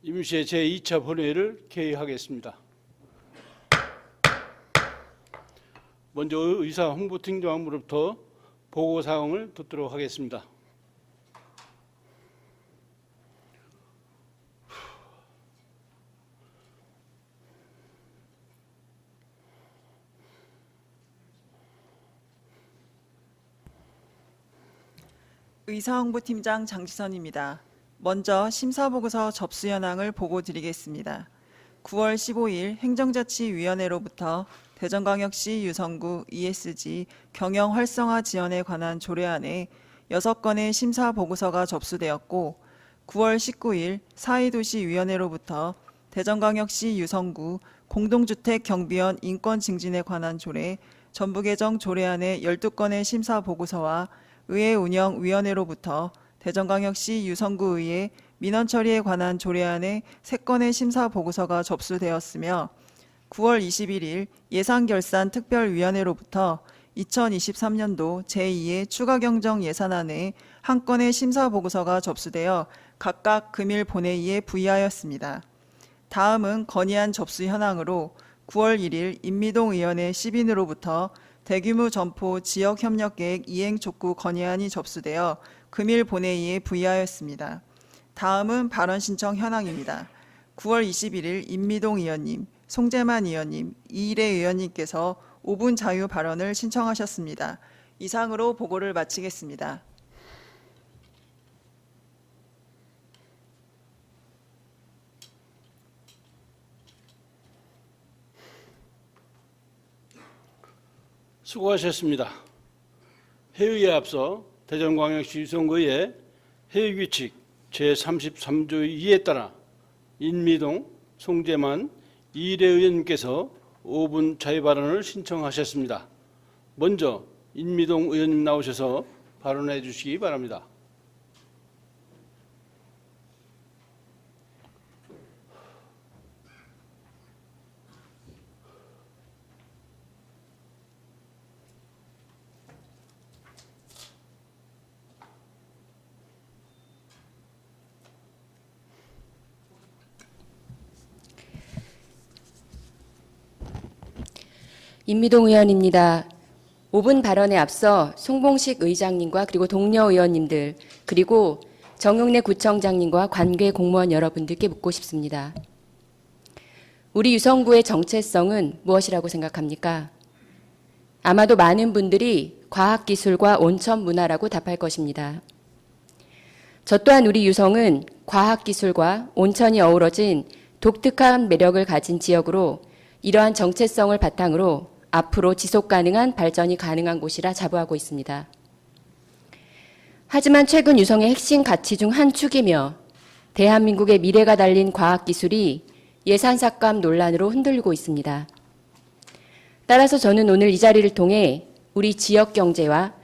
임시회 제2차 본회의를 개의하겠습니다. 먼저 의사 홍보팀장으로부터 보고사항을 듣도록 하겠습니다. 의사홍보팀장 장지선입니다. 먼저 심사보고서 접수 현황을 보고드리겠습니다. 9월 15일 행정자치위원회로부터 대전광역시 유성구 ESG 경영 활성화 지원에 관한 조례안에 6건의 심사보고서가 접수되었고, 9월 19일 사회도시위원회로부터 대전광역시 유성구 공동주택 경비원 인권 증진에 관한 조례 전부개정 조례안의 12건의 심사보고서와 의회운영위원회로부터 대전광역시 유성구의회 민원처리에 관한 조례안의 3건의 심사보고서가 접수되었으며, 9월 21일 예산결산특별위원회로부터 2023년도 제2의 추가경정 예산안에 1건의 심사보고서가 접수되어 각각 금일 본회의에 부의하였습니다. 다음은 건의안 접수 현황으로 9월 1일 임미동 의원의 시민으로부터 대규모 점포 지역협력계획 이행 촉구 건의안이 접수되어 금일 본회의에 부의하였습니다. 다음은 발언 신청 현황입니다. 9월 21일 임미동 의원님, 송재만 의원님, 이일혜 의원님께서 5분 자유 발언을 신청하셨습니다. 이상으로 보고를 마치겠습니다. 수고하셨습니다. 회의에 앞서 대전광역시 유성구의 회의규칙 제33조 2에 따라 임미동, 송재만, 이일혜 의원님께서 5분 자유발언을 신청하셨습니다. 먼저 임미동 의원님 나오셔서 발언해 주시기 바랍니다. 임미동 의원입니다. 5분 발언에 앞서 송봉식 의장님과 그리고 동료 의원님들, 그리고 정용래 구청장님과 관계 공무원 여러분들께 묻고 싶습니다. 우리 유성구의 정체성은 무엇이라고 생각합니까? 아마도 많은 분들이 과학기술과 온천문화라고 답할 것입니다. 저 또한 우리 유성은 과학기술과 온천이 어우러진 독특한 매력을 가진 지역으로 이러한 정체성을 바탕으로 앞으로 지속가능한 발전이 가능한 곳이라 자부하고 있습니다. 하지만 최근 유성의 핵심 가치 중 한 축이며 대한민국의 미래가 달린 과학기술이 예산삭감 논란으로 흔들리고 있습니다. 따라서 저는 오늘 이 자리를 통해 우리 지역 경제와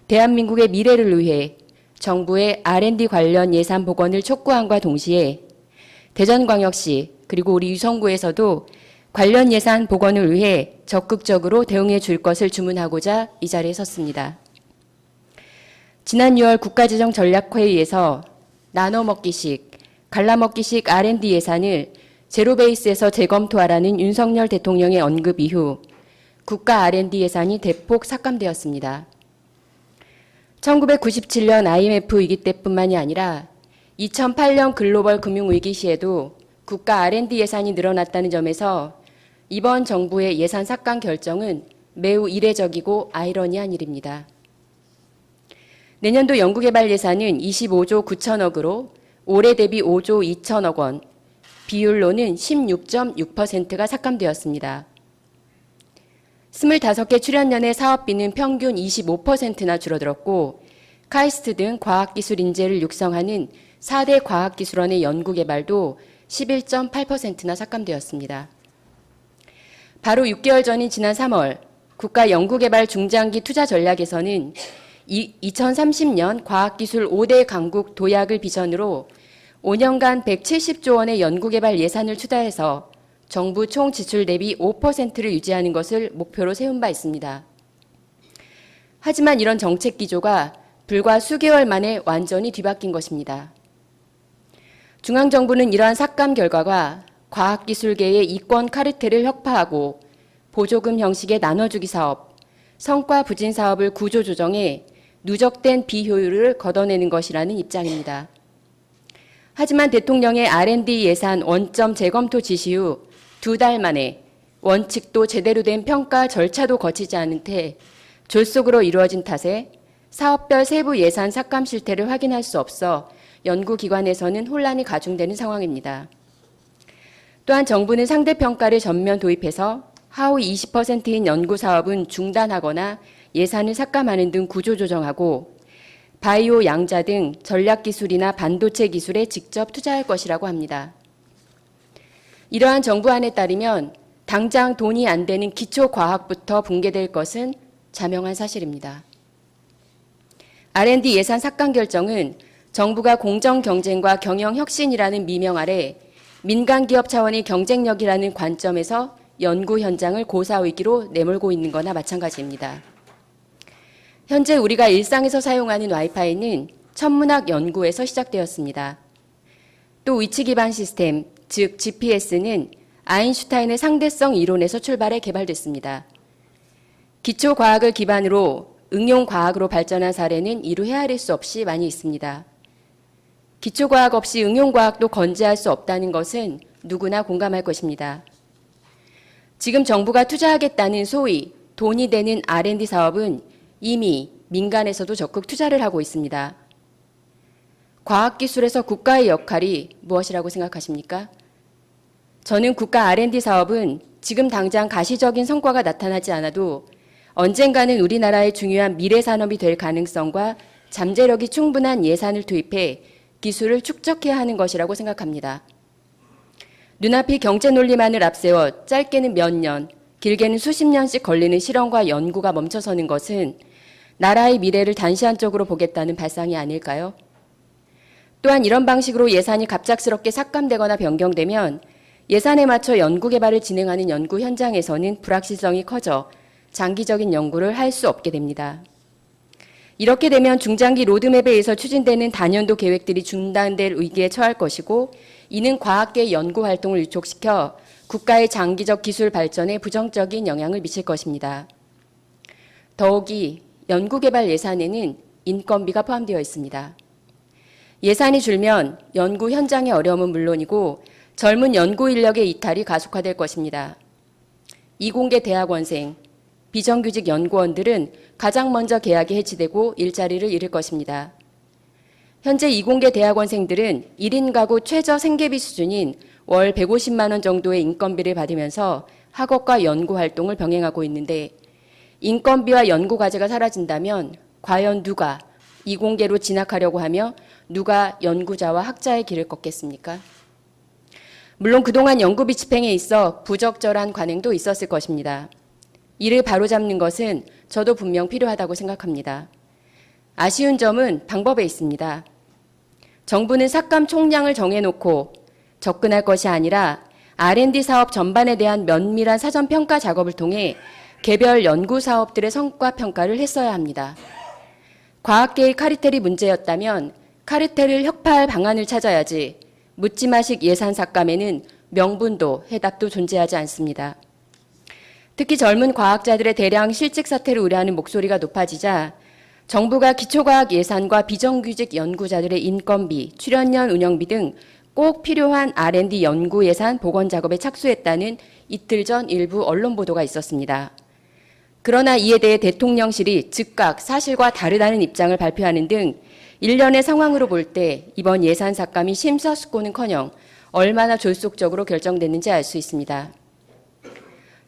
대한민국의 미래를 위해 정부의 R&D 관련 예산 복원을 촉구함과 동시에 대전광역시 그리고 우리 유성구에서도 관련 예산 복원을 위해 적극적으로 대응해 줄 것을 주문하고자 이 자리에 섰습니다. 지난 6월 국가재정전략회의에서 나눠먹기식, 갈라먹기식 R&D 예산을 제로베이스에서 재검토하라는 윤석열 대통령의 언급 이후 국가 R&D 예산이 대폭 삭감되었습니다. 1997년 IMF 위기 때뿐만이 아니라 2008년 글로벌 금융위기 시에도 국가 R&D 예산이 늘어났다는 점에서 이번 정부의 예산 삭감 결정은 매우 이례적이고 아이러니한 일입니다. 내년도 연구개발 예산은 25조 9천억으로 올해 대비 5조 2천억 원, 비율로는 16.6%가 삭감되었습니다. 25개 출연연의 사업비는 평균 25%나 줄어들었고, 카이스트 등 과학기술 인재를 육성하는 4대 과학기술원의 연구개발도 11.8%나 삭감되었습니다. 바로 6개월 전인 지난 3월 국가연구개발 중장기 투자 전략에서는 2030년 과학기술 5대 강국 도약을 비전으로 5년간 170조 원의 연구개발 예산을 추가해서 정부 총 지출 대비 5%를 유지하는 것을 목표로 세운 바 있습니다. 하지만 이런 정책 기조가 불과 수개월 만에 완전히 뒤바뀐 것입니다. 중앙정부는 이러한 삭감 결과가 과학기술계의 이권 카르텔을 혁파하고 보조금 형식의 나눠주기 사업, 성과 부진 사업을 구조조정해 누적된 비효율을 걷어내는 것이라는 입장입니다. 하지만 대통령의 R&D 예산 원점 재검토 지시 후 2달 만에 원칙도 제대로 된 평가 절차도 거치지 않은 채 졸속으로 이루어진 탓에 사업별 세부 예산 삭감 실태를 확인할 수 없어 연구기관에서는 혼란이 가중되는 상황입니다. 또한 정부는 상대평가를 전면 도입해서 하위 20%인 연구사업은 중단하거나 예산을 삭감하는 등 구조조정하고 바이오 양자 등 전략기술이나 반도체 기술에 직접 투자할 것이라고 합니다. 이러한 정부안에 따르면 당장 돈이 안 되는 기초과학부터 붕괴될 것은 자명한 사실입니다. R&D 예산 삭감 결정은 정부가 공정경쟁과 경영혁신이라는 미명 아래 민간기업 차원의 경쟁력이라는 관점에서 연구 현장을 고사위기로 내몰고 있는 거나 마찬가지입니다. 현재 우리가 일상에서 사용하는 와이파이는 천문학 연구에서 시작되었습니다. 또 위치 기반 시스템, 즉 GPS는 아인슈타인의 상대성 이론에서 출발해 개발됐습니다. 기초과학을 기반으로 응용과학으로 발전한 사례는 이루 헤아릴 수 없이 많이 있습니다. 기초과학 없이 응용과학도 건재할 수 없다는 것은 누구나 공감할 것입니다. 지금 정부가 투자하겠다는 소위 돈이 되는 R&D 사업은 이미 민간에서도 적극 투자를 하고 있습니다. 과학기술에서 국가의 역할이 무엇이라고 생각하십니까? 저는 국가 R&D 사업은 지금 당장 가시적인 성과가 나타나지 않아도 언젠가는 우리나라의 중요한 미래 산업이 될 가능성과 잠재력이 충분한 예산을 투입해 기술을 축적해야 하는 것이라고 생각합니다. 눈앞이 경제 논리만을 앞세워 짧게는 몇 년, 길게는 수십 년씩 걸리는 실험과 연구가 멈춰서는 것은 나라의 미래를 단시한적으로 보겠다는 발상이 아닐까요? 또한 이런 방식으로 예산이 갑작스럽게 삭감되거나 변경되면 예산에 맞춰 연구개발을 진행하는 연구 현장에서는 불확실성이 커져 장기적인 연구를 할 수 없게 됩니다. 이렇게 되면 중장기 로드맵에 의해서 추진되는 단연도 계획들이 중단될 위기에 처할 것이고 이는 과학계 연구 활동을 위촉시켜 국가의 장기적 기술 발전에 부정적인 영향을 미칠 것입니다. 더욱이 연구개발 예산에는 인건비가 포함되어 있습니다. 예산이 줄면 연구 현장의 어려움은 물론이고 젊은 연구 인력의 이탈이 가속화될 것입니다. 이공계 대학원생, 비정규직 연구원들은 가장 먼저 계약이 해지되고 일자리를 잃을 것입니다. 현재 이공계 대학원생들은 1인 가구 최저 생계비 수준인 월 150만 원 정도의 인건비를 받으면서 학업과 연구 활동을 병행하고 있는데 인건비와 연구 과제가 사라진다면 과연 누가 이공계로 진학하려고 하며 누가 연구자와 학자의 길을 걷겠습니까? 물론 그동안 연구비 집행에 있어 부적절한 관행도 있었을 것입니다. 이를 바로잡는 것은 저도 분명 필요하다고 생각합니다. 아쉬운 점은 방법에 있습니다. 정부는 삭감 총량을 정해놓고 접근할 것이 아니라 R&D 사업 전반에 대한 면밀한 사전평가 작업을 통해 개별 연구 사업들의 성과 평가를 했어야 합니다. 과학계의 카르텔이 문제였다면 카르텔을 혁파할 방안을 찾아야지 묻지마식 예산 삭감에는 명분도 해답도 존재하지 않습니다. 특히 젊은 과학자들의 대량 실직 사태를 우려하는 목소리가 높아지자 정부가 기초과학 예산과 비정규직 연구자들의 인건비, 출연연 운영비 등 꼭 필요한 R&D 연구 예산 복원 작업에 착수했다는 이틀 전 일부 언론 보도가 있었습니다. 그러나 이에 대해 대통령실이 즉각 사실과 다르다는 입장을 발표하는 등 일련의 상황으로 볼 때 이번 예산 삭감이 심사숙고는커녕 얼마나 졸속적으로 결정됐는지 알 수 있습니다.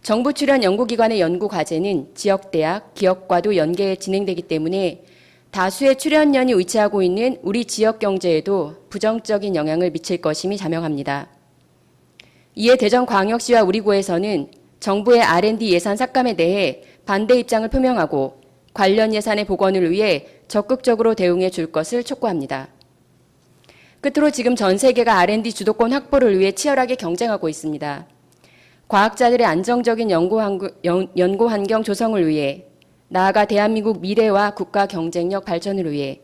정부 출연 연구기관의 연구 과제는 지역대학, 기업과도 연계해 진행되기 때문에 다수의 출연연이 위치하고 있는 우리 지역 경제에도 부정적인 영향을 미칠 것임이 자명합니다. 이에 대전광역시와 우리구에서는 정부의 R&D 예산 삭감에 대해 반대 입장을 표명하고 관련 예산의 복원을 위해 적극적으로 대응해 줄 것을 촉구합니다. 끝으로 지금 전 세계가 R&D 주도권 확보를 위해 치열하게 경쟁하고 있습니다. 과학자들의 안정적인 연구 환경 조성을 위해 나아가 대한민국 미래와 국가 경쟁력 발전을 위해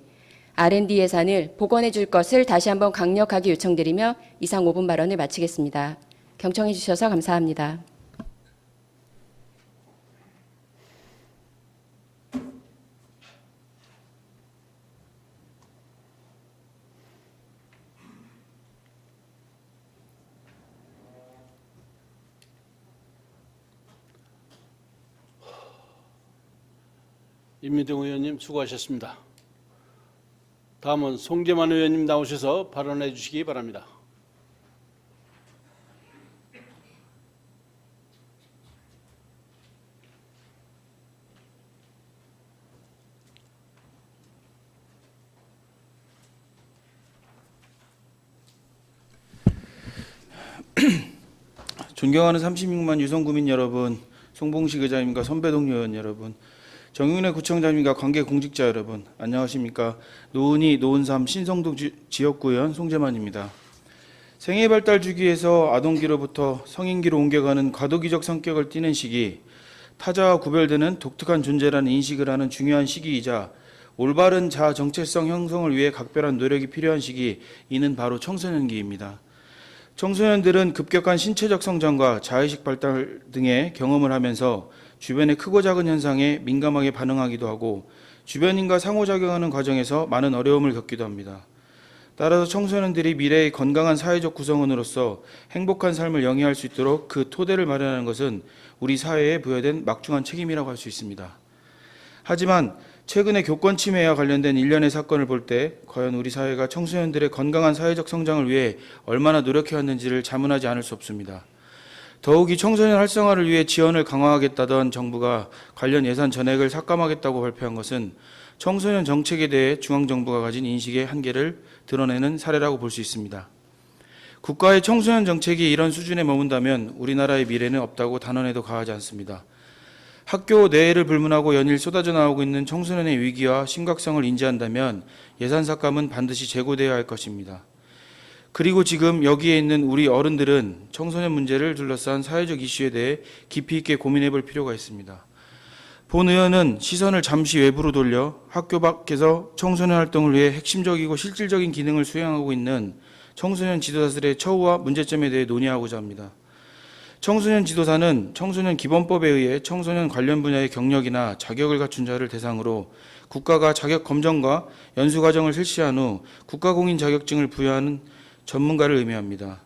R&D 예산을 복원해 줄 것을 다시 한번 강력하게 요청드리며 이상 5분 발언을 마치겠습니다. 경청해 주셔서 감사합니다. 임미동 의원님 수고하셨습니다. 다음은 송재만 의원님 나오셔서 발언해 주시기 바랍니다. 존경하는 36만 유성구민 여러분, 송봉식 의장님과 선배 동료 의원 여러분, 정윤회 구청장님과 관계 공직자 여러분, 안녕하십니까? 노은희, 노은삼, 신성동 지역구 의원 송재만입니다. 생애 발달 주기에서 아동기로부터 성인기로 옮겨가는 과도기적 성격을 띠는 시기, 타자와 구별되는 독특한 존재라는 인식을 하는 중요한 시기이자 올바른 자아 정체성 형성을 위해 각별한 노력이 필요한 시기, 이는 바로 청소년기입니다. 청소년들은 급격한 신체적 성장과 자의식 발달 등의 경험을 하면서 주변의 크고 작은 현상에 민감하게 반응하기도 하고 주변인과 상호작용하는 과정에서 많은 어려움을 겪기도 합니다. 따라서 청소년들이 미래의 건강한 사회적 구성원으로서 행복한 삶을 영위할 수 있도록 그 토대를 마련하는 것은 우리 사회에 부여된 막중한 책임이라고 할 수 있습니다. 하지만 최근의 교권 침해와 관련된 일련의 사건을 볼 때 과연 우리 사회가 청소년들의 건강한 사회적 성장을 위해 얼마나 노력해왔는지를 자문하지 않을 수 없습니다. 더욱이 청소년 활성화를 위해 지원을 강화하겠다던 정부가 관련 예산 전액을 삭감하겠다고 발표한 것은 청소년 정책에 대해 중앙정부가 가진 인식의 한계를 드러내는 사례라고 볼 수 있습니다. 국가의 청소년 정책이 이런 수준에 머문다면 우리나라의 미래는 없다고 단언해도 과하지 않습니다. 학교 내를 불문하고 연일 쏟아져 나오고 있는 청소년의 위기와 심각성을 인지한다면 예산 삭감은 반드시 재고되어야 할 것입니다. 그리고 지금 여기에 있는 우리 어른들은 청소년 문제를 둘러싼 사회적 이슈에 대해 깊이 있게 고민해 볼 필요가 있습니다. 본 의원은 시선을 잠시 외부로 돌려 학교 밖에서 청소년 활동을 위해 핵심적이고 실질적인 기능을 수행하고 있는 청소년 지도사들의 처우와 문제점에 대해 논의하고자 합니다. 청소년 지도사는 청소년 기본법에 의해 청소년 관련 분야의 경력이나 자격을 갖춘 자를 대상으로 국가가 자격 검정과 연수 과정을 실시한 후 국가공인 자격증을 부여하는 전문가를 의미합니다.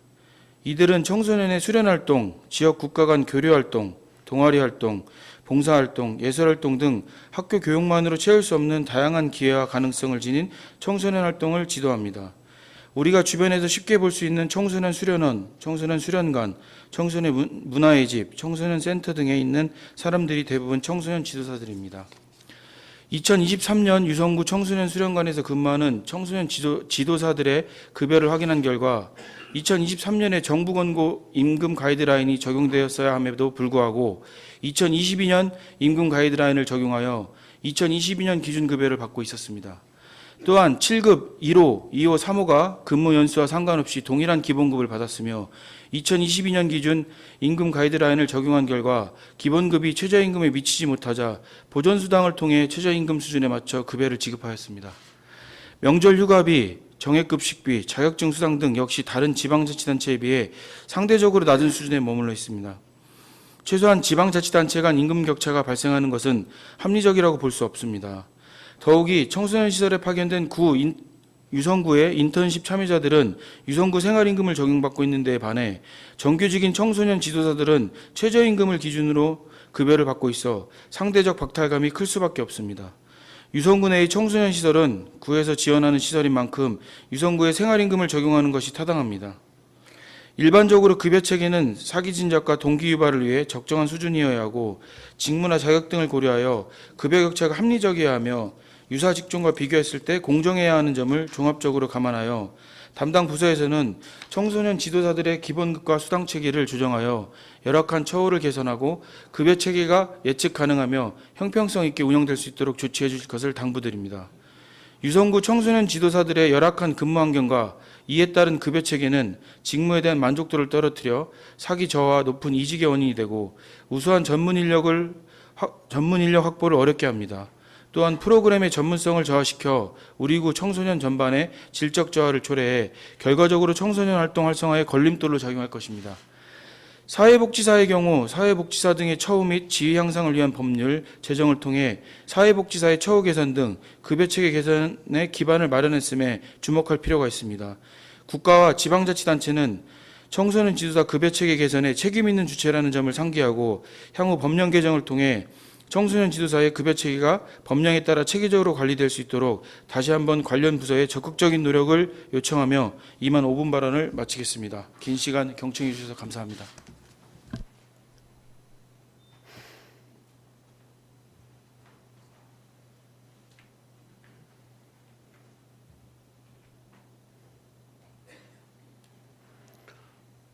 이들은 청소년의 수련활동, 지역 국가 간 교류활동, 동아리활동, 봉사활동, 예술활동 등 학교 교육만으로 채울 수 없는 다양한 기회와 가능성을 지닌 청소년 활동을 지도합니다. 우리가 주변에서 쉽게 볼 수 있는 청소년 수련원, 청소년 수련관, 청소년 문화의 집, 청소년 센터 등에 있는 사람들이 대부분 청소년 지도사들입니다. 2023년 유성구 청소년 수련관에서 근무하는 청소년 지도사들의 급여를 확인한 결과 2023년에 정부 권고 임금 가이드라인이 적용되었어야 함에도 불구하고 2022년 임금 가이드라인을 적용하여 2022년 기준 급여를 받고 있었습니다. 또한 7급 1호, 2호, 3호가 근무 연수와 상관없이 동일한 기본급을 받았으며 2022년 기준 임금 가이드라인을 적용한 결과 기본급이 최저임금에 미치지 못하자 보전수당을 통해 최저임금 수준에 맞춰 급여를 지급하였습니다. 명절 휴가비, 정액급식비, 자격증 수당 등 역시 다른 지방자치단체에 비해 상대적으로 낮은 수준에 머물러 있습니다. 최소한 지방자치단체 간 임금 격차가 발생하는 것은 합리적이라고 볼 수 없습니다. 더욱이 청소년 시설에 파견된 유성구의 인턴십 참여자들은 유성구 생활임금을 적용받고 있는 데에 반해 정규직인 청소년 지도사들은 최저임금을 기준으로 급여를 받고 있어 상대적 박탈감이 클 수밖에 없습니다. 유성구 내의 청소년 시설은 구에서 지원하는 시설인 만큼 유성구의 생활임금을 적용하는 것이 타당합니다. 일반적으로 급여 체계는 사기 진작과 동기 유발을 위해 적정한 수준이어야 하고 직무나 자격 등을 고려하여 급여 격차가 합리적이어야 하며 유사 직종과 비교했을 때 공정해야 하는 점을 종합적으로 감안하여 담당 부서에서는 청소년 지도사들의 기본급과 수당 체계를 조정하여 열악한 처우를 개선하고 급여 체계가 예측 가능하며 형평성 있게 운영될 수 있도록 조치해 주실 것을 당부드립니다. 유성구 청소년 지도사들의 열악한 근무 환경과 이에 따른 급여 체계는 직무에 대한 만족도를 떨어뜨려 사기 저하와 높은 이직의 원인이 되고 우수한 전문 인력 확보를 어렵게 합니다. 또한 프로그램의 전문성을 저하시켜 우리 구 청소년 전반의 질적 저하를 초래해 결과적으로 청소년 활동 활성화에 걸림돌로 작용할 것입니다. 사회복지사의 경우 사회복지사 등의 처우 및 지위 향상을 위한 법률 제정을 통해 사회복지사의 처우 개선 등 급여체계 개선의 기반을 마련했음에 주목할 필요가 있습니다. 국가와 지방자치단체는 청소년 지도사 급여체계 개선에 책임 있는 주체라는 점을 상기하고 향후 법령 개정을 통해 청소년 지도사의 급여체계가 법령에 따라 체계적으로 관리될 수 있도록 다시 한번 관련 부서에 적극적인 노력을 요청하며 이만 5분 발언을 마치겠습니다. 긴 시간 경청해 주셔서 감사합니다.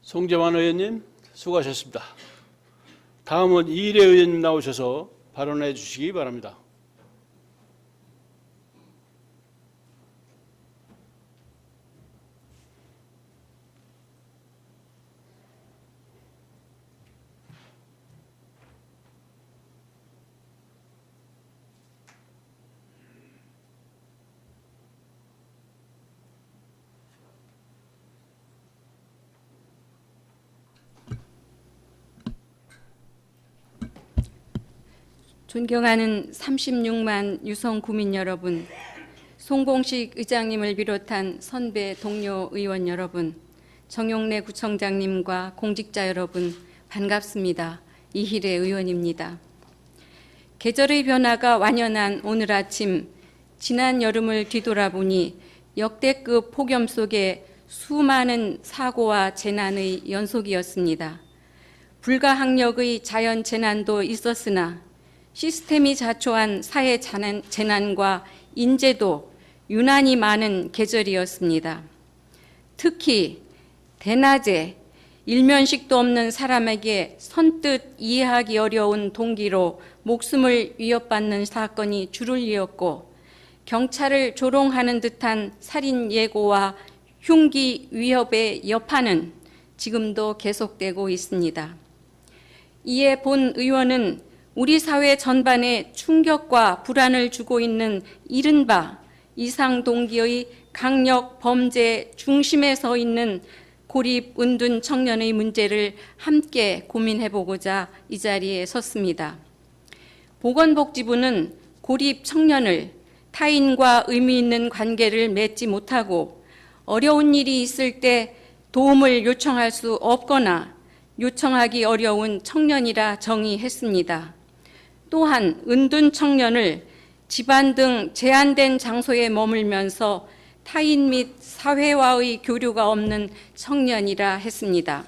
송재만 의원님 수고하셨습니다. 다음은 이일혜 의원님 나오셔서 발언해 주시기 바랍니다. 존경하는 36만 유성 구민 여러분, 송봉식 의장님을 비롯한 선배 동료 의원 여러분, 정용래 구청장님과 공직자 여러분 반갑습니다. 이희래 의원입니다. 계절의 변화가 완연한 오늘 아침, 지난 여름을 뒤돌아보니 역대급 폭염 속에 수많은 사고와 재난의 연속이었습니다. 불가항력의 자연 재난도 있었으나 시스템이 자초한 사회 재난과 인재도 유난히 많은 계절이었습니다. 특히 대낮에 일면식도 없는 사람에게 선뜻 이해하기 어려운 동기로 목숨을 위협받는 사건이 줄을 이었고 경찰을 조롱하는 듯한 살인 예고와 흉기 위협의 여파는 지금도 계속되고 있습니다. 이에 본 의원은 우리 사회 전반에 충격과 불안을 주고 있는 이른바 이상동기의 강력 범죄 중심에 서 있는 고립 은둔 청년의 문제를 함께 고민해보고자 이 자리에 섰습니다. 보건복지부는 고립 청년을 타인과 의미 있는 관계를 맺지 못하고 어려운 일이 있을 때 도움을 요청할 수 없거나 요청하기 어려운 청년이라 정의했습니다. 또한 은둔 청년을 집안 등 제한된 장소에 머물면서 타인 및 사회와의 교류가 없는 청년이라 했습니다.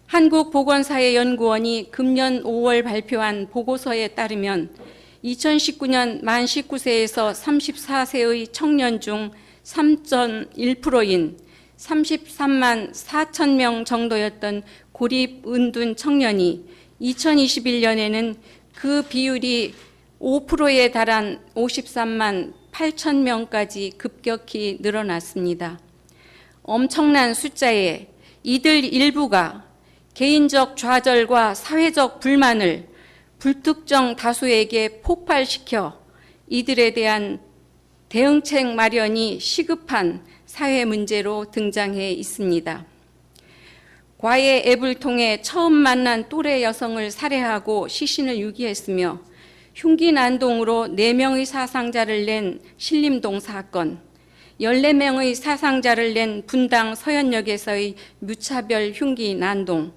한국보건사회연구원이 금년 5월 발표한 보고서에 따르면 2019년 만 19세에서 34세의 청년 중 3.1%인 33만 4천 명 정도였던 고립 은둔 청년이 2021년에는 그 비율이 5%에 달한 53만 8천 명까지 급격히 늘어났습니다. 엄청난 숫자에 이들 일부가 개인적 좌절과 사회적 불만을 불특정 다수에게 폭발시켜 이들에 대한 대응책 마련이 시급한 사회 문제로 등장해 있습니다. 과외 앱을 통해 처음 만난 또래 여성을 살해하고 시신을 유기했으며 흉기 난동으로 4명의 사상자를 낸 신림동 사건, 14명의 사상자를 낸 분당 서현역에서의 무차별 흉기 난동,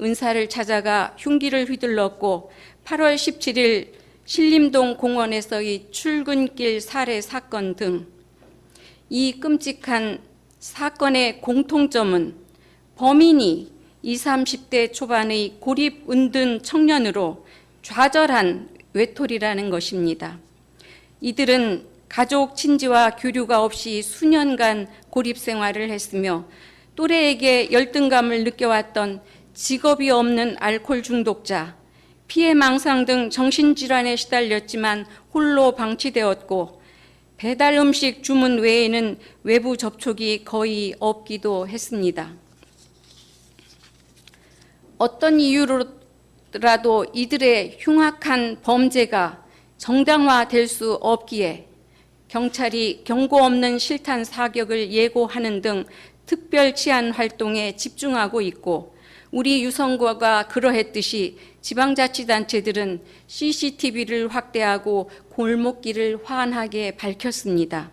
은사를 찾아가 흉기를 휘둘렀고 8월 17일 신림동 공원에서의 출근길 살해 사건 등 이 끔찍한 사건의 공통점은 범인이 20, 30대 초반의 고립 은둔 청년으로 좌절한 외톨이라는 것입니다. 이들은 가족, 친지와 교류가 없이 수년간 고립 생활을 했으며 또래에게 열등감을 느껴왔던 직업이 없는 알코올 중독자, 피해망상 등 정신질환에 시달렸지만 홀로 방치되었고 배달 음식 주문 외에는 외부 접촉이 거의 없기도 했습니다. 어떤 이유로라도 이들의 흉악한 범죄가 정당화될 수 없기에 경찰이 경고 없는 실탄 사격을 예고하는 등 특별 치안 활동에 집중하고 있고, 우리 유성구가 그러했듯이 지방자치단체들은 CCTV를 확대하고 골목길을 환하게 밝혔습니다.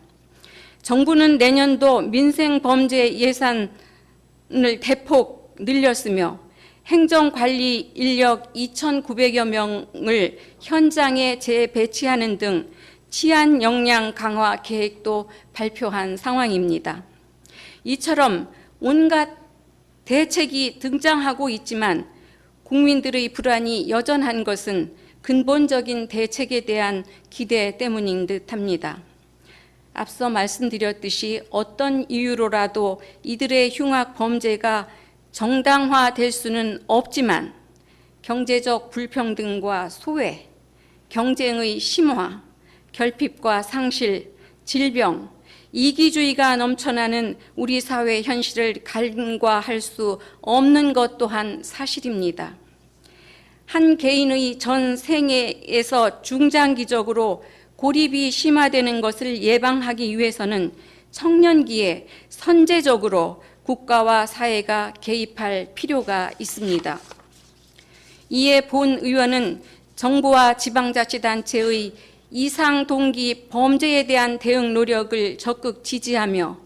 정부는 내년도 민생범죄 예산을 대폭 늘렸으며 행정관리 인력 2,900여 명을 현장에 재배치하는 등 치안 역량 강화 계획도 발표한 상황입니다. 이처럼 온갖 대책이 등장하고 있지만 국민들의 불안이 여전한 것은 근본적인 대책에 대한 기대 때문인 듯합니다. 앞서 말씀드렸듯이 어떤 이유로라도 이들의 흉악 범죄가 정당화될 수는 없지만 경제적 불평등과 소외, 경쟁의 심화, 결핍과 상실, 질병, 이기주의가 넘쳐나는 우리 사회 현실을 간과할 수 없는 것 또한 사실입니다. 한 개인의 전 생애에서 중장기적으로 고립이 심화되는 것을 예방하기 위해서는 청년기에 선제적으로 국가와 사회가 개입할 필요가 있습니다. 이에 본 의원은 정부와 지방자치단체의 이상 동기 범죄에 대한 대응 노력을 적극 지지하며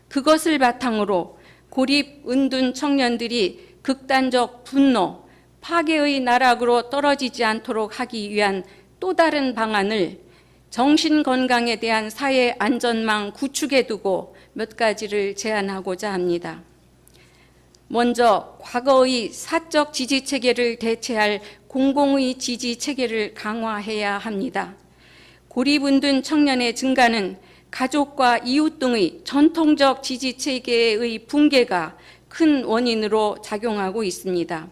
그것을 바탕으로 고립 은둔 청년들이 극단적 분노, 파괴의 나락으로 떨어지지 않도록 하기 위한 또 다른 방안을 정신건강에 대한 사회 안전망 구축에 두고 몇 가지를 제안하고자 합니다. 먼저 과거의 사적 지지 체계를 대체할 공공의 지지 체계를 강화해야 합니다. 고립은둔 청년의 증가는 가족과 이웃 등의 전통적 지지 체계의 붕괴가 큰 원인으로 작용하고 있습니다.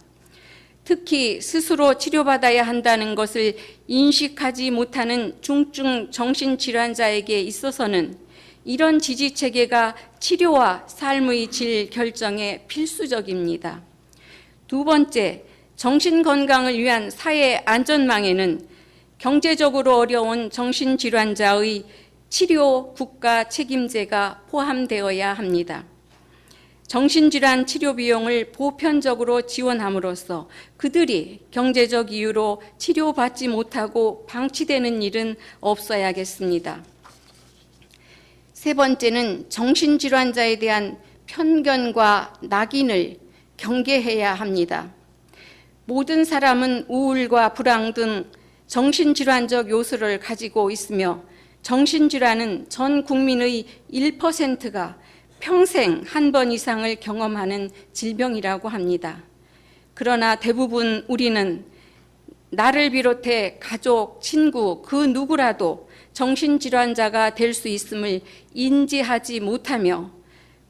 특히 스스로 치료받아야 한다는 것을 인식하지 못하는 중증 정신질환자에게 있어서는 이런 지지 체계가 치료와 삶의 질 결정에 필수적입니다. 두 번째, 정신건강을 위한 사회 안전망에는 경제적으로 어려운 정신질환자의 치료 국가 책임제가 포함되어야 합니다. 정신질환 치료 비용을 보편적으로 지원함으로써 그들이 경제적 이유로 치료받지 못하고 방치되는 일은 없어야겠습니다. 세 번째는 정신질환자에 대한 편견과 낙인을 경계해야 합니다. 모든 사람은 우울과 불안 등 정신질환적 요소를 가지고 있으며 정신질환은 전 국민의 1%가 평생 한 번 이상을 경험하는 질병이라고 합니다. 그러나 대부분 우리는 나를 비롯해 가족, 친구, 그 누구라도 정신질환자가 될 수 있음을 인지하지 못하며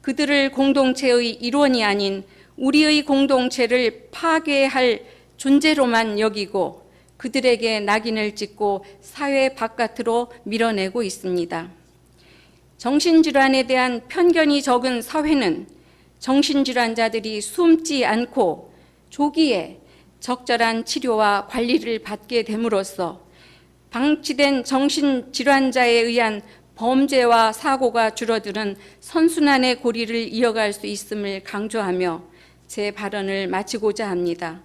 그들을 공동체의 일원이 아닌 우리의 공동체를 파괴할 존재로만 여기고 그들에게 낙인을 찍고 사회 바깥으로 밀어내고 있습니다. 정신질환에 대한 편견이 적은 사회는 정신질환자들이 숨지 않고 조기에 적절한 치료와 관리를 받게 됨으로써 방치된 정신질환자에 의한 범죄와 사고가 줄어드는 선순환의 고리를 이어갈 수 있음을 강조하며 제 발언을 마치고자 합니다.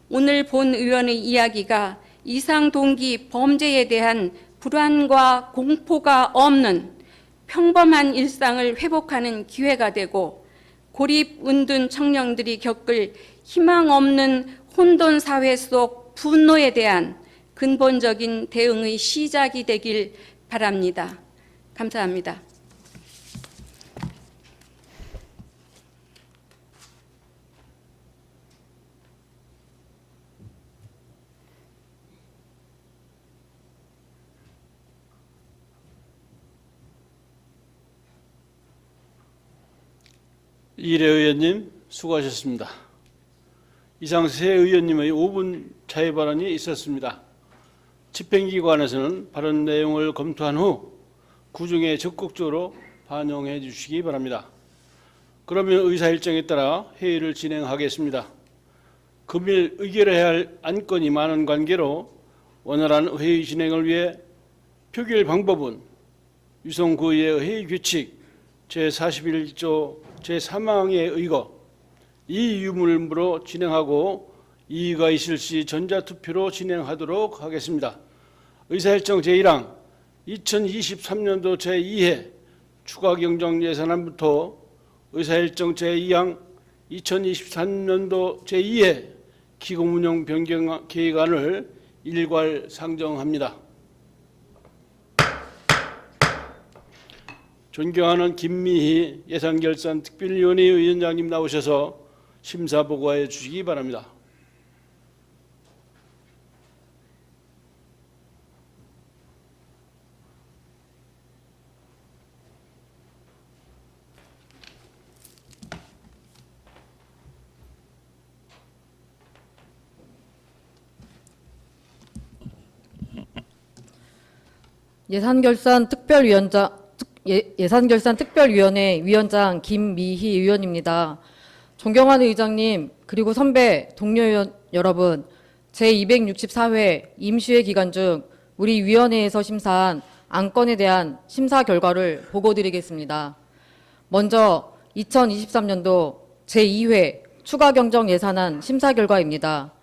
오늘 본 의원의 이야기가 이상 동기 범죄에 대한 불안과 공포가 없는 평범한 일상을 회복하는 기회가 되고 고립 은둔 청년들이 겪을 희망 없는 혼돈 사회 속 분노에 대한 근본적인 대응의 시작이 되길 바랍니다. 감사합니다. 이래 의원님 수고하셨습니다. 이상 세 의원님의 5분 자유 발언이 있었습니다. 집행기관에서는 발언 내용을 검토한 후 구중에 적극적으로 반영해 주시기 바랍니다. 그러면 의사 일정에 따라 회의를 진행하겠습니다. 금일 의결해야 할 안건이 많은 관계로 원활한 회의 진행을 위해 표결 방법은 유성구의 회의 규칙 제41조 제3항에 의거 이 유물로 진행하고 이의가 있을 시 전자투표로 진행하도록 하겠습니다. 의사일정 제1항 2023년도 제2회 추가경정예산안부터 의사일정 제2항 2023년도 제2회 기금운용 변경 계획안을 일괄 상정합니다. 존경하는 김미희 예산결산특별위원회 위원장님 나오셔서 심사 보고해 주시기 바랍니다. 예산결산특별위원회 위원장 김미희 의원입니다. 존경하는 의장님, 그리고 선배 동료 의원 여러분, 제264회 임시회 기간 중 우리 위원회에서 심사한 안건에 대한 심사 결과를 보고드리겠습니다. 먼저 2023년도 제2회 추가경정예산안 심사 결과입니다.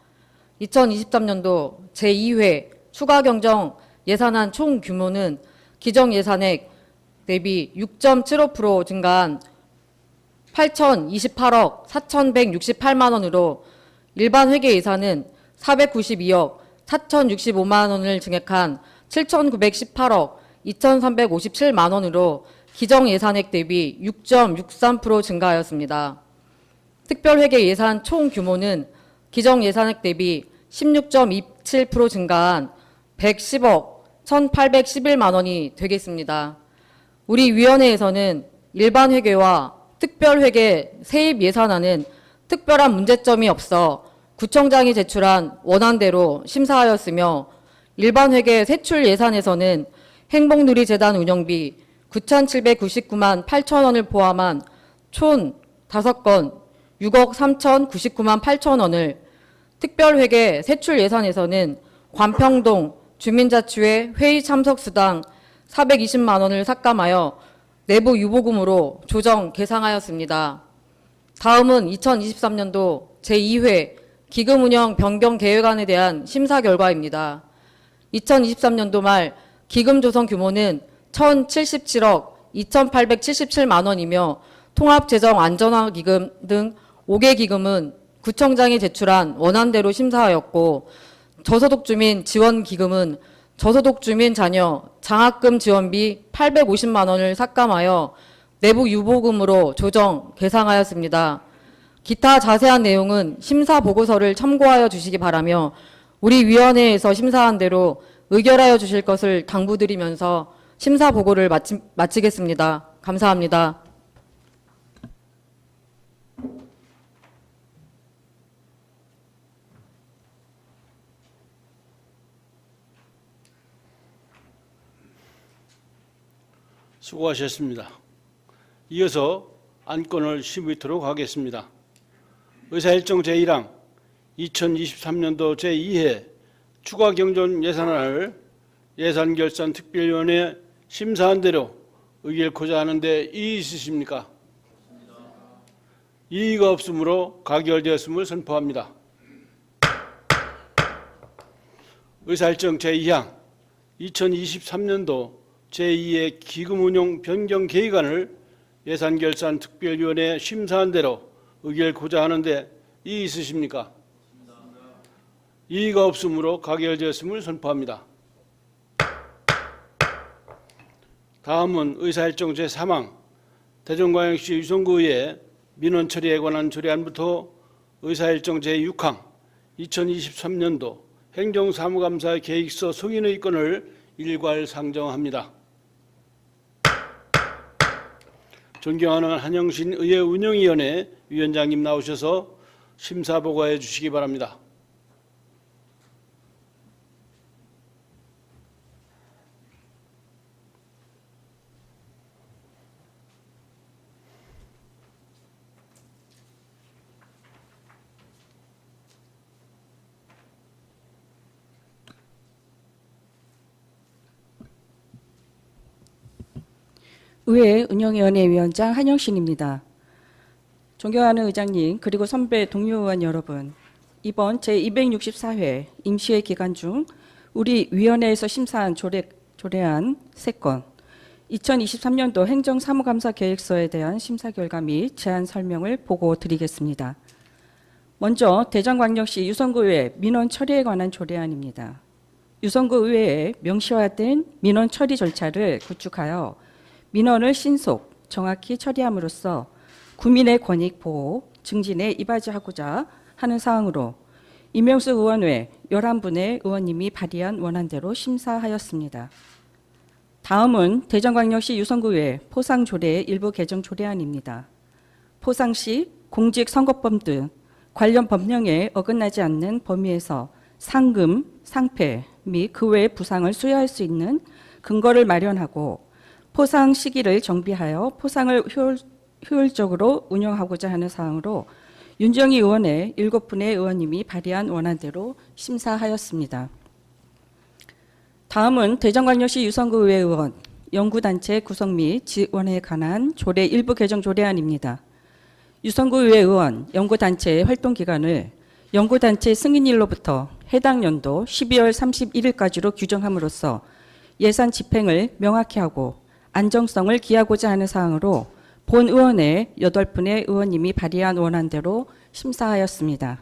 2023년도 제2회 추가경정예산안 총 규모는 기정예산액 대비 6.75% 증가한 8,028억 4,168만 원으로 일반 회계 예산은 492억 4,065만 원을 증액한 7,918억 2,357만 원으로 기정예산액 대비 6.63% 증가하였습니다. 특별회계 예산 총 규모는 기정예산액 대비 16.27% 증가한 110억 1,811만 원이 되겠습니다. 우리 위원회에서는 일반 회계와 특별회계 세입 예산안은 특별한 문제점이 없어 구청장이 제출한 원안대로 심사하였으며 일반 회계 세출 예산에서는 행복누리재단 운영비 9,799만 8천 원을 포함한 총 5건 6억 3,099만 8천 원을 특별회계 세출 예산에서는 관평동 주민자치회 회의 참석 수당 420만 원을 삭감하여 내부 유보금으로 조정 계상하였습니다. 다음은 2023년도 제2회 기금운영 변경 계획안에 대한 심사 결과입니다. 2023년도 말 기금 조성 규모는 1,077억 2,877만 원이며 통합재정안전화기금 등 5개 기금은 구청장이 제출한 원안대로 심사하였고 저소득 주민 지원 기금은 저소득 주민 자녀 장학금 지원비 850만 원을 삭감하여 내부 유보금으로 조정 계상하였습니다. 기타 자세한 내용은 심사 보고서를 참고하여 주시기 바라며 우리 위원회에서 심사한 대로 의결하여 주실 것을 당부드리면서 심사 보고를 마치겠습니다. 감사합니다. 수고하셨습니다. 이어서 안건을 심의토록 하겠습니다. 의사일정 제1항 2023년도 제2회 추가경정 예산안을 예산결산특별위원회 심사한 대로 의결코자 하는데 이의 있으십니까? 이의가 없으므로 가결되었음을 선포합니다. 의사일정 제2항 2023년도 제2의 기금운용 변경 계획안을 예산결산특별위원회 심사한 대로 의결코자 하는데 이의 있으십니까? 이의가 없으므로 가결되었음을 선포합니다. 다음은 의사일정 제3항 대전광역시 유성구의 민원 처리에 관한 조례안부터 의사일정 제6항 2023년도 행정사무감사 계획서 승인의 건을 일괄 상정합니다. 존경하는 한영신 의회 운영위원회 위원장님 나오셔서 심사 보고해 주시기 바랍니다. 의회 운영위원회 위원장 한영신입니다. 존경하는 의장님 그리고 선배 동료 의원 여러분, 이번 제264회 임시회 기간 중 우리 위원회에서 심사한 조례안 3건, 2023년도 행정사무감사 계획서에 대한 심사 결과 및 제안 설명을 보고 드리겠습니다. 먼저 대전광역시 유성구의회 민원 처리에 관한 조례안입니다. 유성구 의회에 명시화된 민원 처리 절차를 구축하여 민원을 신속, 정확히 처리함으로써 국민의 권익 보호, 증진에 이바지하고자 하는 사항으로 이명수 의원 외 11분의 의원님이 발의한 원안대로 심사하였습니다. 다음은 대전광역시 유성구의회 포상조례의 일부 개정 조례안입니다. 포상시 공직선거법 등 관련 법령에 어긋나지 않는 범위에서 상금, 상패 및 그 외의 부상을 수여할 수 있는 근거를 마련하고 포상 시기를 정비하여 포상을 효율적으로 운영하고자 하는 사항으로 윤정희 의원의 7분의 의원님이 발의한 원안대로 심사하였습니다. 다음은 대전광역시 유성구의회 의원 연구단체 구성 및 지원에 관한 조례 일부 개정 조례안입니다. 유성구의회 의원 연구단체의 활동기간을 연구단체 승인일로부터 해당 연도 12월 31일까지로 규정함으로써 예산 집행을 명확히 하고 안정성을 기하고자 하는 사항으로 본 의원의 8분의 의원님이 발의한 원안대로 심사하였습니다.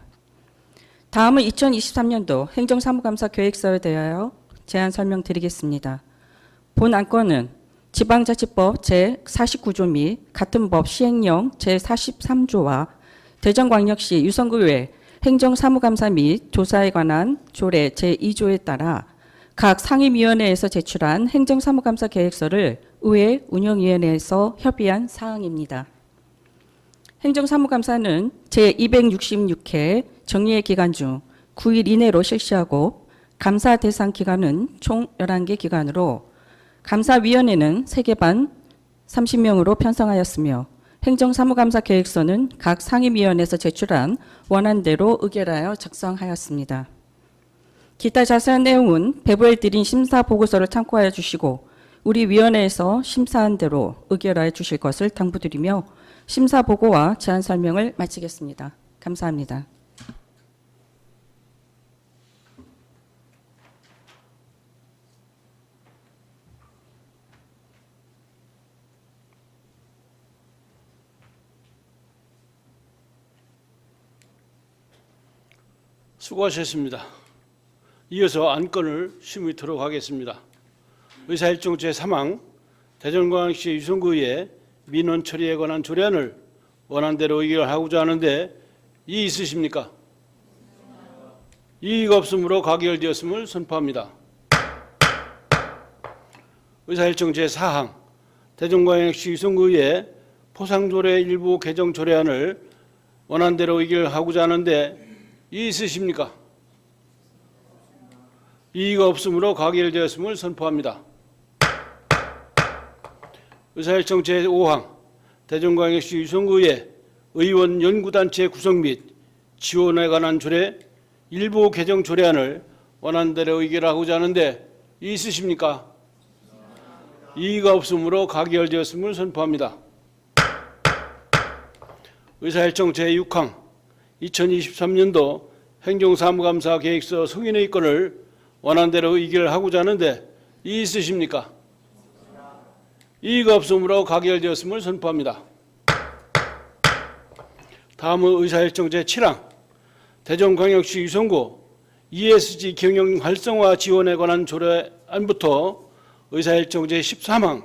다음은 2023년도 행정사무감사 계획서에 대하여 제안 설명드리겠습니다. 본 안건은 지방자치법 제49조 및 같은 법 시행령 제43조와 대전광역시 유성구의회 행정사무감사 및 조사에 관한 조례 제2조에 따라 각 상임위원회에서 제출한 행정사무감사 계획서를 의회 운영위원회에서 협의한 사항입니다. 행정사무감사는 제266회 정리의 기간 중 9일 이내로 실시하고 감사 대상 기간은 총 11개 기간으로 감사위원회는 3개 반 30명으로 편성하였으며 행정사무감사 계획서는 각 상임위원회에서 제출한 원안대로 의결하여 작성하였습니다. 기타 자세한 내용은 배부해 드린 심사 보고서를 참고하여 주시고 우리 위원회에서 심사한 대로 의결하여 주실 것을 당부드리며 심사 보고와 제안 설명을 마치겠습니다. 감사합니다. 수고하셨습니다. 이어서 안건을 심의토록 하겠습니다. 의사일정 제3항 대전광역시 유성구의회 민원 처리에 관한 조례안을 원안대로 의결하고자 하는데 이의 있으십니까? 이의가 없으므로 가결되었음을 선포합니다. 의사일정 제4항 대전광역시 유성구의회 포상조례 일부 개정 조례안을 원안대로 의결하고자 하는데 이의 있으십니까? 이의가 없으므로 가결되었음을 선포합니다. 의사일정 제5항 대전광역시 유성구의회 의원 연구단체 구성 및 지원에 관한 조례 일부 개정 조례안을 원안대로 의결하고자 하는데 이의 있으십니까? 이의가 없으므로 가결되었음을 선포합니다. 의사일정 제6항 2023년도 행정사무감사 계획서 승인의 건을 원안대로 의결하고자 하는데 이의 있으십니까? 이의가 없으므로 가결되었음을 선포합니다. 다음은 의사일정 제7항 대전광역시 유성구 ESG 경영 활성화 지원에 관한 조례안부터 의사일정 제13항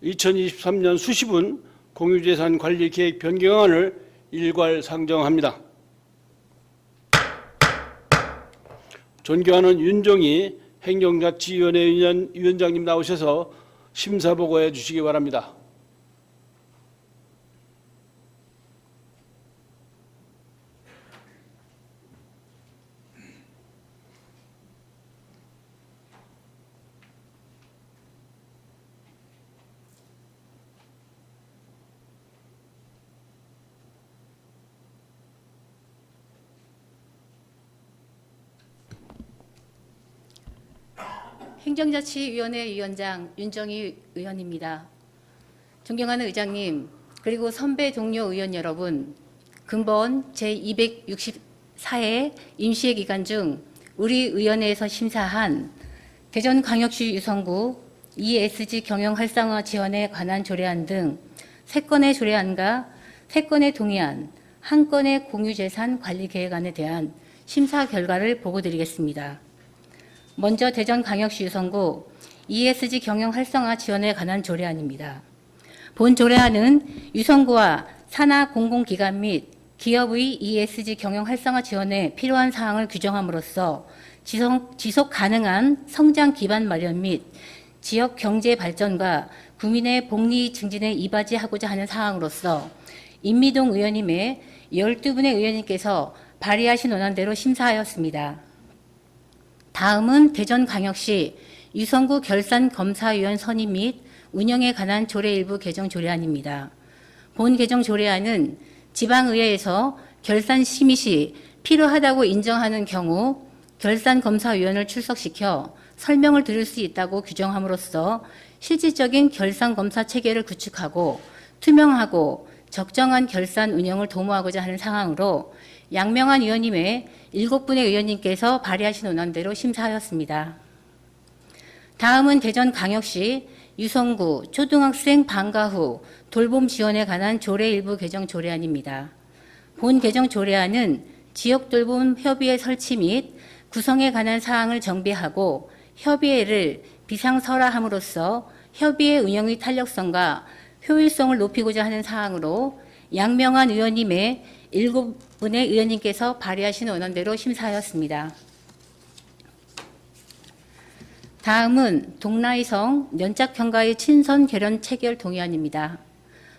2023년 수시분 공유재산 관리 계획 변경안을 일괄 상정합니다. 존경하는 윤정희 행정자치위원회 위원장님 나오셔서 심사 보고해 주시기 바랍니다. 행정자치위원회 위원장 윤정희 의원입니다. 존경하는 의장님, 그리고 선배 동료 의원 여러분, 근본 제264회 임시회 기간 중 우리 의원회에서 심사한 대전광역시 유성구 ESG 경영 활성화 지원에 관한 조례안 등 3건의 조례안과 3건의 동의안, 1건의 공유재산 관리 계획안에 대한 심사 결과를 보고드리겠습니다. 먼저 대전광역시 유성구 ESG 경영 활성화 지원에 관한 조례안입니다. 본 조례안은 유성구와 산하 공공기관 및 기업의 ESG 경영 활성화 지원에 필요한 사항을 규정함으로써 지속 가능한 성장 기반 마련 및 지역 경제 발전과 국민의 복리 증진에 이바지하고자 하는 사항으로서 임미동 의원님의 12분의 의원님께서 발의하신 원안대로 심사하였습니다. 다음은 대전광역시 유성구 결산검사위원 선임 및 운영에 관한 조례 일부 개정 조례안입니다. 본 개정 조례안은 지방의회에서 결산 심의 시 필요하다고 인정하는 경우 결산검사위원을 출석시켜 설명을 들을 수 있다고 규정함으로써 실질적인 결산검사 체계를 구축하고 투명하고 적정한 결산 운영을 도모하고자 하는 상황으로 양명한 의원님의 7분의 의원님께서 발의하신 원안대로 심사하였습니다. 다음은 대전광역시 유성구 초등학생 방과 후 돌봄 지원에 관한 조례 일부 개정 조례안입니다. 본 개정 조례안은 지역 돌봄 협의회 설치 및 구성에 관한 사항을 정비하고 협의회를 비상설화함으로써 협의회 운영의 탄력성과 효율성을 높이고자 하는 사항으로 양명한 의원님의 7분의 의원님께서 발의하신 원안대로 심사하였습니다. 다음은 동라이성 연착형과의 친선 결연 체결 동의안입니다.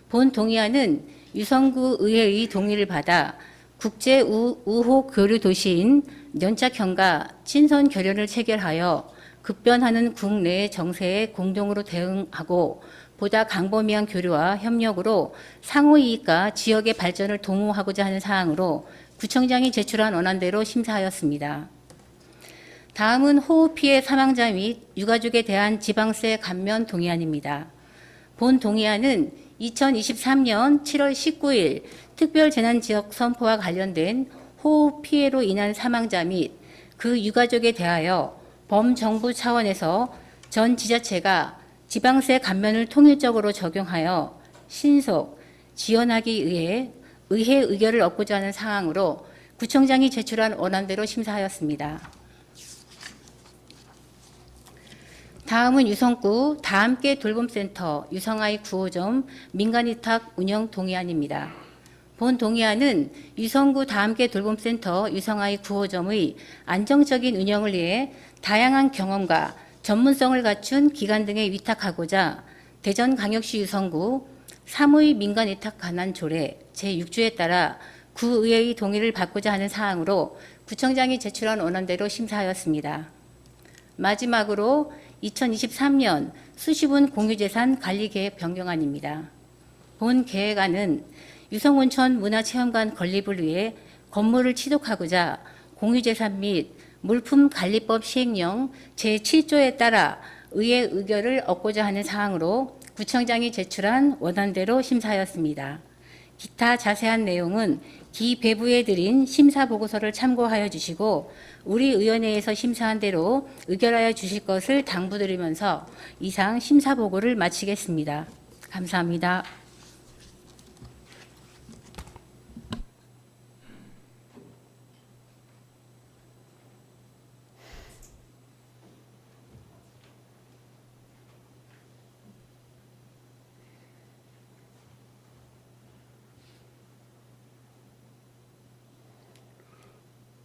본 동의안은 유성구 의회의 동의를 받아 국제 우호 교류 도시인 연착형과 친선 결연을 체결하여 급변하는 국내 정세에 공동으로 대응하고 보다 광범위한 교류와 협력으로 상호 이익과 지역의 발전을 도모하고자 하는 사항으로 구청장이 제출한 원안대로 심사하였습니다. 다음은 호흡 피해 사망자 및 유가족에 대한 지방세 감면 동의안입니다. 본 동의안은 2023년 7월 19일 특별재난지역 선포와 관련된 호흡 피해로 인한 사망자 및 그 유가족에 대하여 범정부 차원에서 전 지자체가 지방세 감면을 통일적으로 적용하여 신속 지원하기 위해 의회 의결을 얻고자 하는 사항으로 구청장이 제출한 원안대로 심사하였습니다. 다음은 유성구 다함께 돌봄센터 유성아이 9호점 민간위탁 운영 동의안입니다. 본 동의안은 유성구 다함께 돌봄센터 유성아이 9호점의 안정적인 운영을 위해 다양한 경험과 전문성을 갖춘 기관 등에 위탁하고자 대전광역시 유성구 3의 민간위탁 관한 조례 제6조에 따라 구의회의 동의를 받고자 하는 사항으로 구청장이 제출한 원안대로 심사하였습니다. 마지막으로 2023년 수시분 공유재산 관리계획 변경안입니다. 본 계획안은 유성온천 문화체험관 건립을 위해 건물을 취득하고자 공유재산 및 물품관리법 시행령 제7조에 따라 의회 의결을 얻고자 하는 사항으로 구청장이 제출한 원안대로 심사하였습니다. 기타 자세한 내용은 기배부에 드린 심사보고서를 참고하여 주시고 우리 의원회에서 심사한 대로 의결하여 주실 것을 당부드리면서 이상 심사보고를 마치겠습니다. 감사합니다.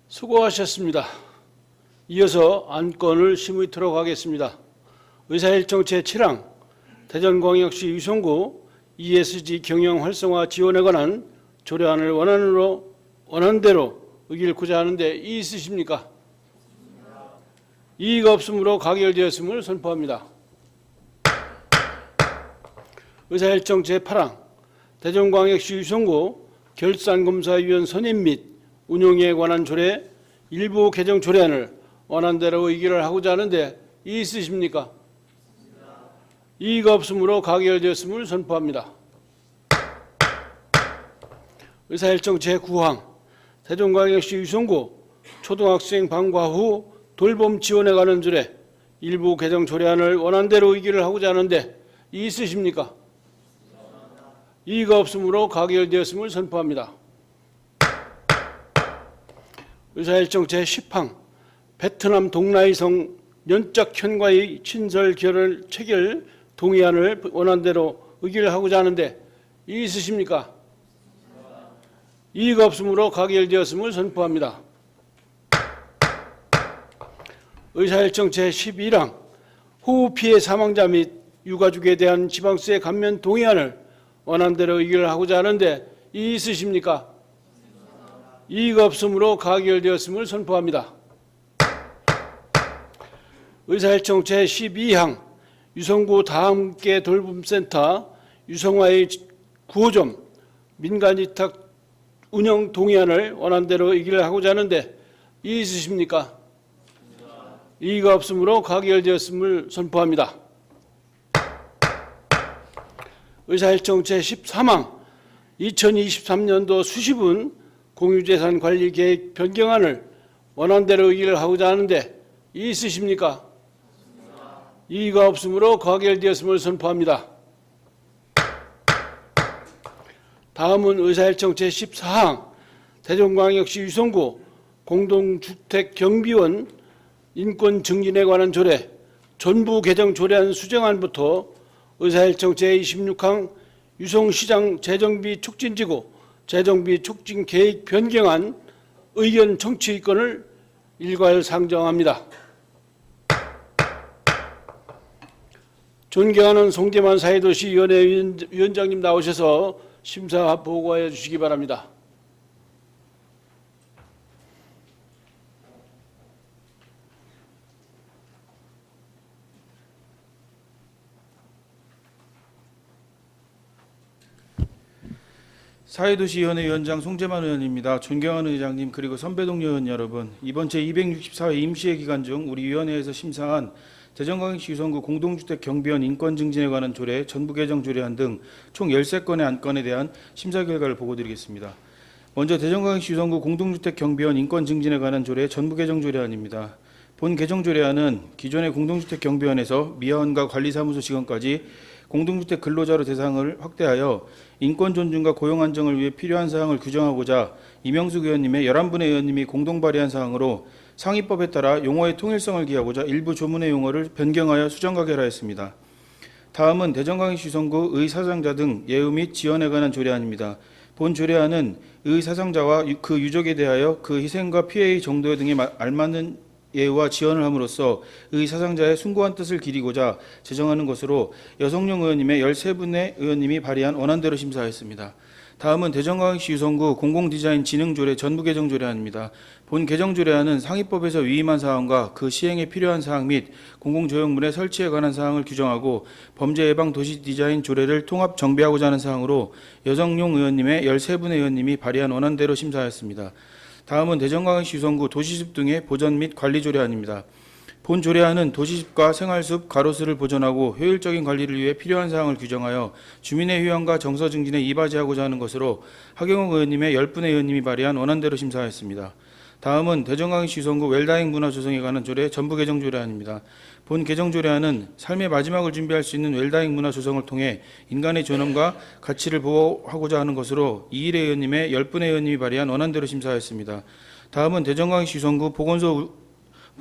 수고하셨습니다. 이어서 안건을 심의토록 하겠습니다. 의사일정 제7항 대전광역시 유성구 ESG 경영 활성화 지원에 관한 조례안을 원안대로 의결코자 하는데 이의 있으십니까? 이의가 없으므로 가결되었음을 선포합니다. 의사일정 제8항 대전광역시 유성구 결산검사위원 선임 및 운용에 관한 조례 일부 개정 조례안을 원안대로 의결을 하고자 하는데 이의 있으십니까? 이의가 없으므로 가결되었음을 선포합니다. 의사일정 제9항 세종광역시 유성구 초등학생 방과 후 돌봄 지원에 관한 조례 일부 개정 조례안을 원안대로 의결을 하고자 하는데 이의 있으십니까? 이의가 없으므로 가결되었음을 선포합니다. 의사일정 제10항 베트남 동라이성 연짝현과의 친설 결혼 체결 동의안을 원안대로 의결하고자 하는데 이의 있으십니까? 이의가 없으므로 가결되었음을 선포합니다. 의사일정 제11항 호우 피해 사망자 및 유가족에 대한 지방세 감면 동의안을 원안대로 의결하고자 하는데 이의 있으십니까? 이의가 없으므로 가결되었음을 선포합니다. 의사일정 제12항 유성구 다함께 돌봄센터 유성화의 구호점 민간위탁 운영 동의안을 원안대로 의결하고자 하는데 이의 있으십니까? 이의가 없으므로 가결되었음을 선포합니다. 의사일정 제13항 2023년도 수시분 공유재산 관리 계획 변경안을 원안대로 의결하고자 하는데 이의 있으십니까? 이의가 없으므로 가결되었음을 선포합니다. 다음은 의사일정 제14항 세종광역시 유성구 공동주택 경비원 인권 증진에 관한 조례 전부 개정 조례안 수정안부터 의사일정 제26항 유성시장 재정비 촉진지구 재정비 촉진 계획 변경안 의견 청취권을 일괄 상정합니다. 존경하는 송재만 사회도시위원회 위원장님 나오셔서 심사 보고해 주시기 바랍니다. 사회도시위원회 위원장 송재만 의원입니다. 존경하는 의장님 그리고 선배동료 의원 여러분, 이번 제264회 임시회 기간 중 우리 위원회에서 심사한 대전광역시 유성구 공동주택 경비원 인권 증진에 관한 조례, 전부 개정 조례안 등 총 13건의 안건에 대한 심사 결과를 보고드리겠습니다. 먼저 대전광역시 유성구 공동주택 경비원 인권 증진에 관한 조례 전부 개정 조례안입니다. 본 개정 조례안은 기존의 공동주택 경비원에서 미화원과 관리사무소 직원까지 공동주택 근로자로 대상을 확대하여 인권 존중과 고용 안정을 위해 필요한 사항을 규정하고자 이명숙 의원님의 11분의 의원님이 공동 발의한 사항으로 상위법에 따라 용어의 통일성을 기하고자 일부 조문의 용어를 변경하여 수정 가결하였습니다. 다음은 대전광역시 유성구 의사상자 등 예우 및 지원에 관한 조례안입니다. 본 조례안은 의사상자와 그 유족에 대하여 그 희생과 피해의 정도 등에 알맞는 예우와 지원을 함으로써 의사상자의 숭고한 뜻을 기리고자 제정하는 것으로 여성용 의원님의 13분의 의원님이 발의한 원안대로 심사하였습니다. 다음은 대전광역시 유성구 공공디자인 진흥조례 전부 개정 조례안입니다. 본 개정 조례안은 상위법에서 위임한 사항과 그 시행에 필요한 사항 및 공공조형물의 설치에 관한 사항을 규정하고 범죄 예방 도시 디자인 조례를 통합 정비하고자 하는 사항으로 여성용 의원님의 13분의 의원님이 발의한 원안대로 심사하였습니다. 다음은 대전광역시 유성구 도시숲 등의 보전 및 관리 조례안입니다. 본 조례안은 도시숲과 생활숲, 가로수를 보존하고 효율적인 관리를 위해 필요한 사항을 규정하여 주민의 휴양과 정서 증진에 이바지하고자 하는 것으로 하경욱 의원님의 10분의 의원님이 발의한 원안대로 심사하였습니다. 다음은 대전광역시 유성구 웰다잉 문화 조성에 관한 조례 전부 개정 조례안입니다. 본 개정 조례안은 삶의 마지막을 준비할 수 있는 웰다잉 문화 조성을 통해 인간의 존엄과 가치를 보호하고자 하는 것으로 이일의 의원님의 10분의 의원님이 발의한 원안대로 심사하였습니다. 다음은 대전광역시 유성구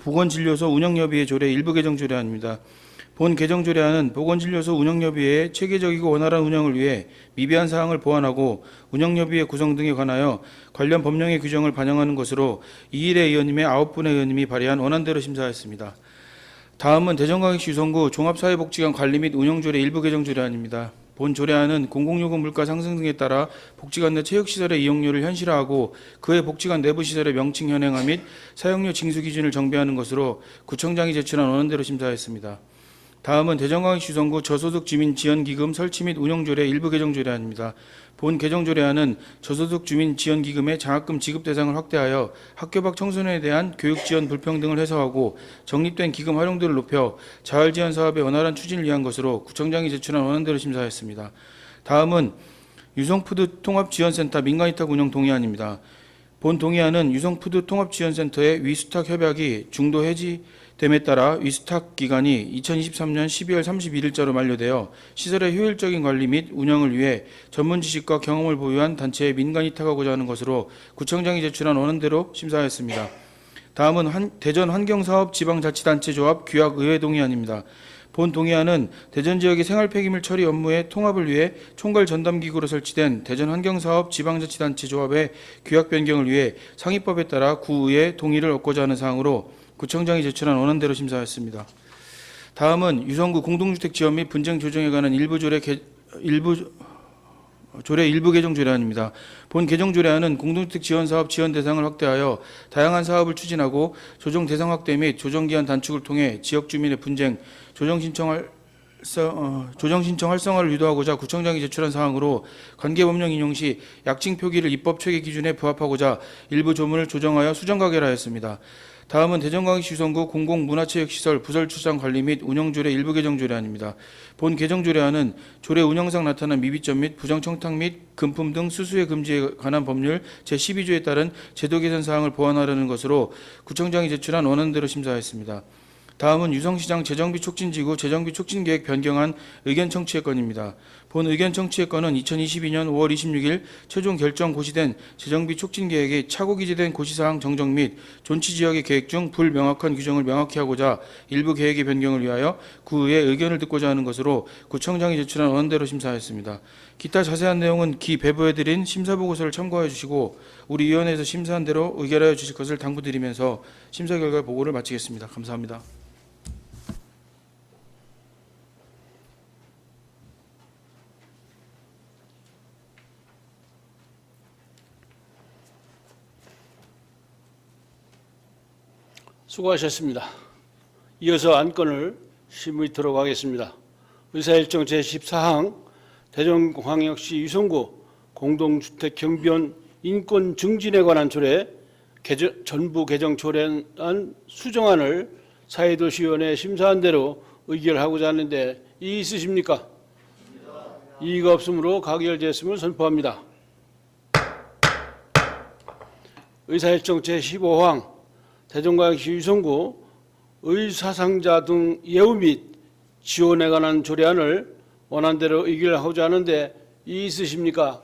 보건진료소 운영협의회 조례 일부 개정 조례안입니다. 본 개정 조례안은 보건진료소 운영협의회의 체계적이고 원활한 운영을 위해 미비한 사항을 보완하고 운영협의회 구성 등에 관하여 관련 법령의 규정을 반영하는 것으로 이일의 의원님의 9분의 의원님이 발의한 원안대로 심사하였습니다. 다음은 대전광역시 유성구 종합사회복지관 관리 및 운영조례 일부 개정 조례안입니다. 본 조례안은 공공요금 물가 상승 등에 따라 복지관 내 체육시설의 이용료를 현실화하고 그의 복지관 내부 시설의 명칭 현행화 및 사용료 징수 기준을 정비하는 것으로 구청장이 제출한 원안대로 심사하였습니다. 다음은 대전광역시 유성구 저소득 주민 지원기금 설치 및 운영조례 일부 개정 조례안입니다. 본 개정 조례안은 저소득 주민 지원기금의 장학금 지급 대상을 확대하여 학교 밖 청소년에 대한 교육 지원 불평등을 해소하고 적립된 기금 활용도를 높여 자활 지원 사업의 원활한 추진을 위한 것으로 구청장이 제출한 원안대로 심사하였습니다. 다음은 유성푸드 통합지원센터 민간위탁 운영 동의안입니다. 본 동의안은 유성푸드 통합지원센터의 위수탁 협약이 중도 해지됨에 따라 위수탁 기간이 2023년 12월 31일자로 만료되어 시설의 효율적인 관리 및 운영을 위해 전문 지식과 경험을 보유한 단체에 민간 위탁하고자 하는 것으로 구청장이 제출한 원안대로 심사하였습니다. 다음은 대전 환경사업 지방자치단체조합 규약의회 동의안입니다. 본 동의안은 대전 지역의 생활 폐기물 처리 업무의 통합을 위해 총괄 전담기구로 설치된 대전 환경사업 지방자치단체 조합의 규약 변경을 위해 상위법에 따라 구의회 동의를 얻고자 하는 사항으로 구청장이 제출한 원안대로 심사하였습니다. 다음은 유성구 공동주택 지원 및 분쟁 조정에 관한 조례 일부 개정 조례안입니다. 본 개정 조례안은 공동주택 지원 사업 지원 대상을 확대하여 다양한 사업을 추진하고 조정 대상 확대 및 조정 기한 단축을 통해 지역 주민의 분쟁, 조정 신청 활성화를 유도하고자 구청장이 제출한 사항으로 관계 법령 인용 시 약칭 표기를 입법 체계 기준에 부합하고자 일부 조문을 조정하여 수정 가결하였습니다. 다음은 대전광역시 유성구 공공문화체육시설 부설출산 관리 및 운영조례 일부 개정 조례안입니다. 본 개정 조례안은 조례 운영상 나타난 미비점 및 부정청탁 및 금품 등 수수의 금지에 관한 법률 제12조에 따른 제도 개선 사항을 보완하려는 것으로 구청장이 제출한 원안대로 심사하였습니다. 다음은 유성시장 재정비 촉진지구 재정비 촉진계획 변경안 의견 청취의 건입니다. 본 의견 청취의 건은 2022년 5월 26일 최종 결정 고시된 재정비 촉진계획의 착오 기재된 고시사항 정정 및 존치지역의 계획 중 불명확한 규정을 명확히 하고자 일부 계획의 변경을 위하여 구의회 의견을 듣고자 하는 것으로 구청장이 제출한 원안대로 심사하였습니다. 기타 자세한 내용은 기 배부해드린 심사보고서를 참고해 주시고 우리 위원회에서 심사한 대로 의결하여 주실 것을 당부드리면서 심사 결과 보고를 마치겠습니다. 감사합니다. 수고하셨습니다. 이어서 안건을 심의토록 하겠습니다. 의사일정 제14항 대전광역시 유성구 공동주택 경비원 인권 증진에 관한 조례 전부 개정 조례안 수정안을 사회도시위원회에 심사한 대로 의결하고자 하는데 이의 있으십니까? 이의가 없으므로 가결되었음을 선포합니다. 의사일정 제15항 대전광역시 유성구 의사상자 등 예우 및 지원에 관한 조례안을 원안대로 의결하고자 하는데 이의 있으십니까?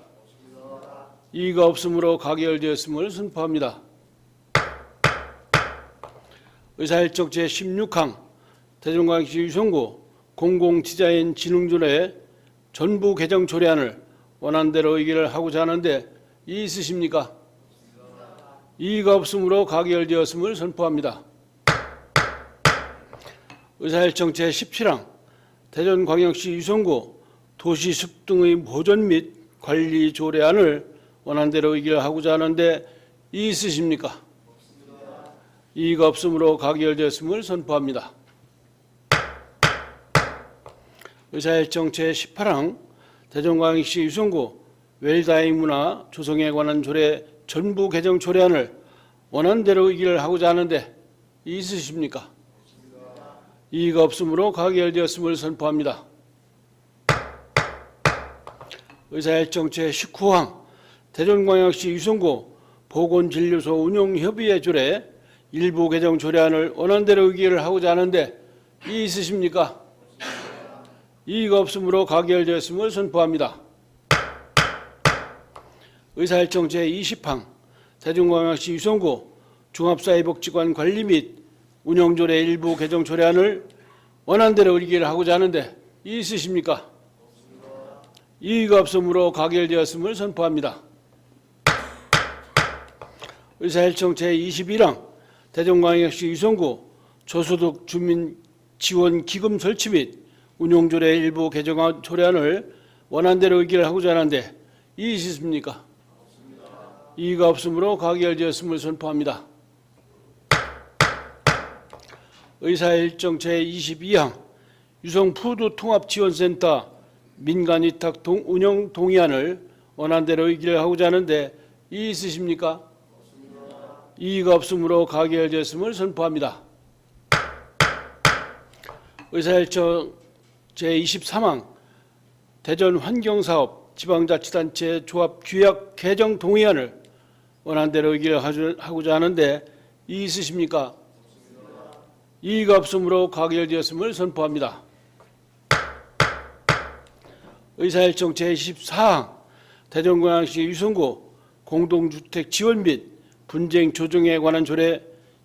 이의가 없으므로 가결되었음을 선포합니다. 의사일정 제16항 대전광역시 유성구 공공디자인 진흥조례 전부 개정 조례안을 원안대로 의결하고자 하는데 이의 있으십니까? 이의가 없으므로 가결되었음을 선포합니다. 의사일정 제17항 대전광역시 유성구 도시숲 등의 보존 및 관리 조례안을 원안대로 의결하고자 하는데 이의 있으십니까? 이의가 없으므로 가결되었음을 선포합니다. 의사일정 제18항 대전광역시 유성구 웰다잉 문화 조성에 관한 조례 전부 개정 조례안을 원안대로 의결하고자 하는데 이의 있으십니까? 이의가 없으므로 가결되었음을 선포합니다. 의사일정 제19항 대전광역시 유성구 보건진료소 운영협의회 조례 일부 개정 조례안을 원안대로 의결을 하고자 하는데 이의 있으십니까? 이의가 없으므로 가결되었음을 선포합니다. 의사일정 제20항 대전광역시 유성구 종합사회복지관 관리 및 운영조례 일부 개정 조례안을 원안대로 의결하고자 하는데 이의 있으십니까? 이의가 없으므로 가결되었음을 선포합니다. 의사일정 제21항 대전광역시 유성구 저소득 주민 지원 기금 설치 및 운영조례 일부 개정 조례안을 원안대로 의결하고자 하는데 이의 있으십니까? 이의가 없으므로 가결되었음을 선포합니다. 의사일정 제22항 유성푸드통합지원센터 민간위탁 운영 동의안을 원안대로 의결하고자 하는데 이의 있으십니까? 이의가 없으므로 가결되었음을 선포합니다. 의사일정 제23항 대전 환경사업 지방자치단체 조합 규약 개정 동의안을 원안대로 의결하고자 하는데 이의 있으십니까? 이의가 없으므로 가결되었음을 선포합니다. 의사일정 제24항 대전광역시 유성구 공동주택 지원 및 분쟁 조정에 관한 조례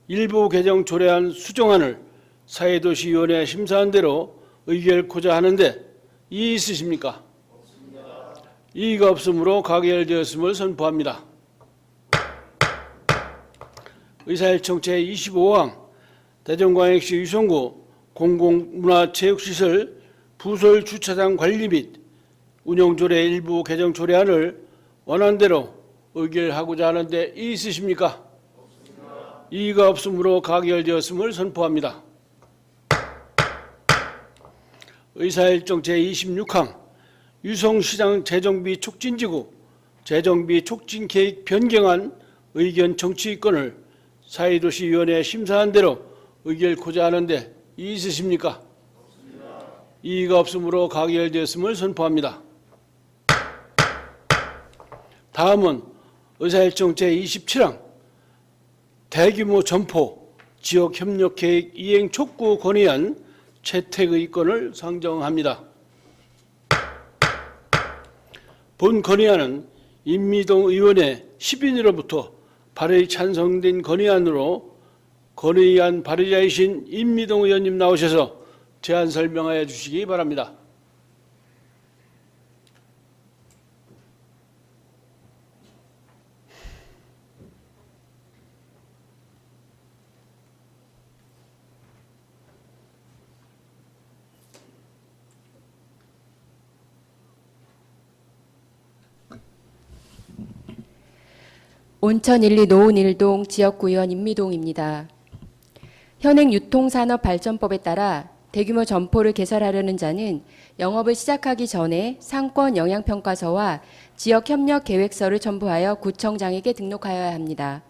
일부 개정 조례안 수정안을 사회도시위원회 심사한 대로 의결코자 하는데 이의 있으십니까? 이의가 없으므로 가결되었음을 선포합니다. 의사일정 제25항 대전광역시 유성구 공공문화체육시설 부설 주차장 관리 및 운영조례 일부 개정 조례안을 원안대로 의결하고자 하는데 이의 있으십니까? 이의가 없으므로 가결되었음을 선포합니다. 의사일정 제26항 유성시장 재정비 촉진지구 재정비 촉진 계획 변경안 의견 정치권을 사회도시위원회에 심사한 대로 의결코자 하는데 이의 있으십니까? 이의가 없으므로 가결되었음을 선포합니다. 다음은 의사일정 제27항 대규모 점포 지역협력계획 이행 촉구 건의안 채택의건을 상정합니다. 본 건의안은 임미동 의원의 10인으로부터 발의 찬성된 건의안으로 건의안 발의자이신 임미동 의원님 나오셔서 제안 설명하여 주시기 바랍니다. 온천 1, 2 노은 1동 지역구의원 임미동입니다. 현행 유통산업발전법에 따라 대규모 점포를 개설하려는 자는 영업을 시작하기 전에 상권 영향평가서와 지역협력계획서를 첨부하여 구청장에게 등록하여야 합니다.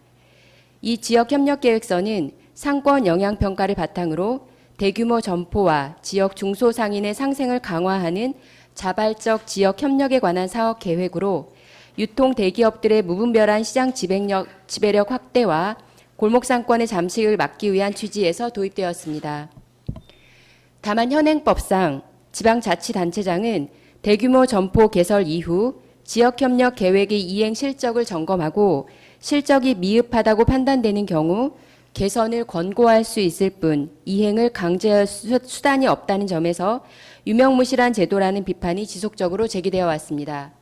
이 지역협력계획서는 상권 영향평가를 바탕으로 대규모 점포와 지역 중소상인의 상생을 강화하는 자발적 지역협력에 관한 사업계획으로 유통 대기업들의 무분별한 시장 지배력 확대와 골목상권의 잠식을 막기 위한 취지에서 도입되었습니다. 다만 현행법상 지방자치단체장은 대규모 점포 개설 이후 지역협력 계획의 이행 실적을 점검하고 실적이 미흡하다고 판단되는 경우 개선을 권고할 수 있을 뿐 이행을 강제할 수단이 없다는 점에서 유명무실한 제도라는 비판이 지속적으로 제기되어 왔습니다.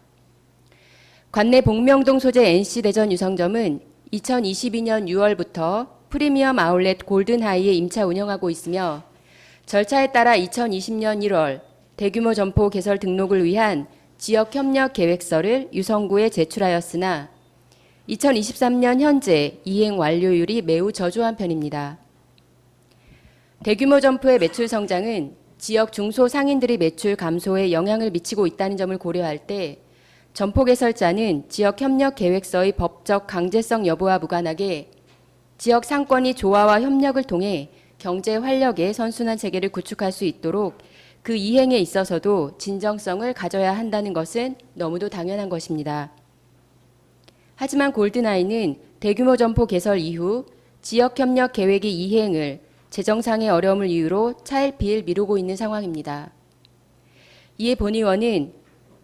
관내 복명동 소재 NC대전 유성점은 2022년 6월부터 프리미엄 아울렛 골든하이에 임차 운영하고 있으며 절차에 따라 2020년 1월 대규모 점포 개설 등록을 위한 지역협력계획서를 유성구에 제출하였으나 2023년 현재 이행 완료율이 매우 저조한 편입니다. 대규모 점포의 매출 성장은 지역 중소상인들의 매출 감소에 영향을 미치고 있다는 점을 고려할 때 점포 개설자는 지역협력계획서의 법적 강제성 여부와 무관하게 지역 상권이 조화와 협력을 통해 경제 활력의 선순환 체계를 구축할 수 있도록 그 이행에 있어서도 진정성을 가져야 한다는 것은 너무도 당연한 것입니다. 하지만 골든아이는 대규모 점포 개설 이후 지역협력 계획의 이행을 재정상의 어려움을 이유로 차일피일 미루고 있는 상황입니다. 이에 본 의원은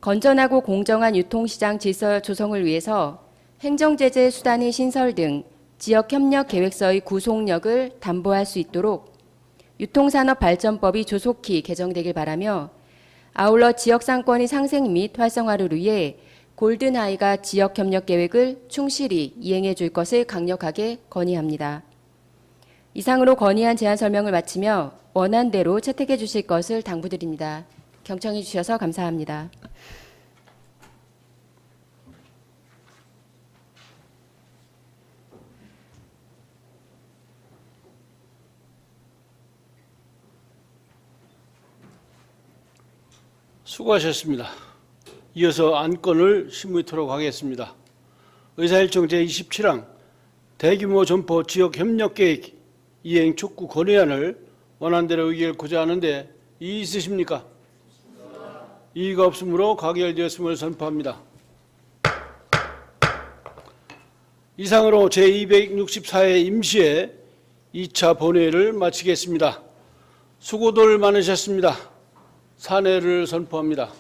건전하고 공정한 유통시장 질서 조성을 위해서 행정제재 수단의 신설 등 지역협력계획서의 구속력을 담보할 수 있도록 유통산업발전법이 조속히 개정되길 바라며 아울러 지역상권의 상생 및 활성화를 위해 골든하이가 지역협력계획을 충실히 이행해 줄 것을 강력하게 건의합니다. 이상으로 건의안 제안 설명을 마치며 원안대로 채택해 주실 것을 당부드립니다. 경청해 주셔서 감사합니다. 수고하셨습니다. 이어서 안건을 심의토록 하겠습니다. 의사일정 제27항 대규모 점포 지역협력계획 이행 촉구 건의안을 원안대로 의결코자 하는데 이의 있으십니까? 이의가 없으므로 가결되었음을 선포합니다. 이상으로 제264회 임시회 2차 본회의를 마치겠습니다. 수고들 많으셨습니다. 산회를 선포합니다.